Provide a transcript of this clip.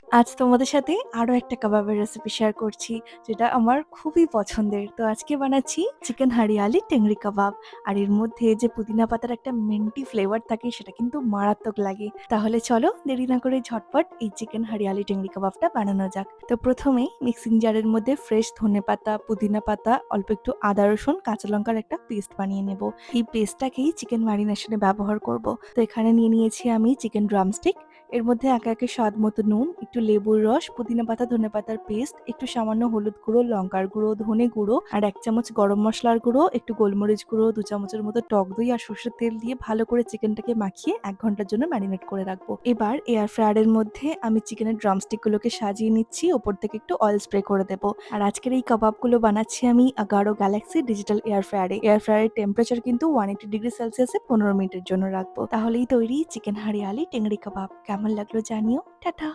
আজ তোমাদের সাথে আরো একটা কাবাবের রেসিপি শেয়ার করছি, যেটা আমার খুবই পছন্দের। তো আজকে বানাচ্ছি চিকেন হারিয়ালি টেংরি কাবাব। আর এর মধ্যে যে পুদিনা পাতার একটা মিন্টি ফ্লেভার থাকে, সেটা কিন্তু মারাত্মক লাগে। তাহলে চলো দেরি না করে ঝটপট এই চিকেন হারিয়ালি টেংরি কাবাবটা বানানো যাক। তো প্রথমে মিক্সিং জারের মধ্যে ফ্রেশ ধনেপাতা, পুদিনা পাতা, অল্প একটু আদা রসুন কাঁচা লঙ্কার একটা পেস্ট বানিয়ে নেব। এই পেস্টটাকেই চিকেন ম্যারিনেশনে ব্যবহার করব। তো এখানে নিয়ে নিয়েছি আমি চিকেন ড্রামস্টিক। এর মধ্যে একে একে স্বাদ মতো নুন, একটু লেবুর রস, পুদিনা পাতা, ধনেপাতার পেস্ট, একটু সামান্য হলুদ গুঁড়ো, লঙ্কার গুঁড়ো, ধনে গুঁড়ো আর 1 চামচ গরম মশলার গুঁড়ো, একটু গোলমরিচ গুঁড়ো, 2 চামচের মতো টক দই আর সর্ষের তেল দিয়ে ভালো করে চিকেনটাকে মাখিয়ে 1 ঘন্টার জন্য ম্যারিনেট করে রাখবো। এবার এয়ার ফ্রায়ারের মধ্যে আমি চিকেনের ড্রামস্টিক গুলোকে সাজিয়ে নিচ্ছি, ওপর থেকে একটু অয়েল স্প্রে করে দেবো। আর আজকের এই কাবাবগুলো বানাচ্ছি আমি আগারো গ্যালাক্সি ডিজিটাল এয়ার ফ্রায়ারে। এয়ার ফ্রায়ারের টেম্পারেচার কিন্তু 180 ডিগ্রি সেলসিয়াসে 15 মিনিটের জন্য রাখবো। তাহলেই তৈরি চিকেন হারিয়ালি টেংরি কাবাব। কেমন লাগলো জানিও। টাটা।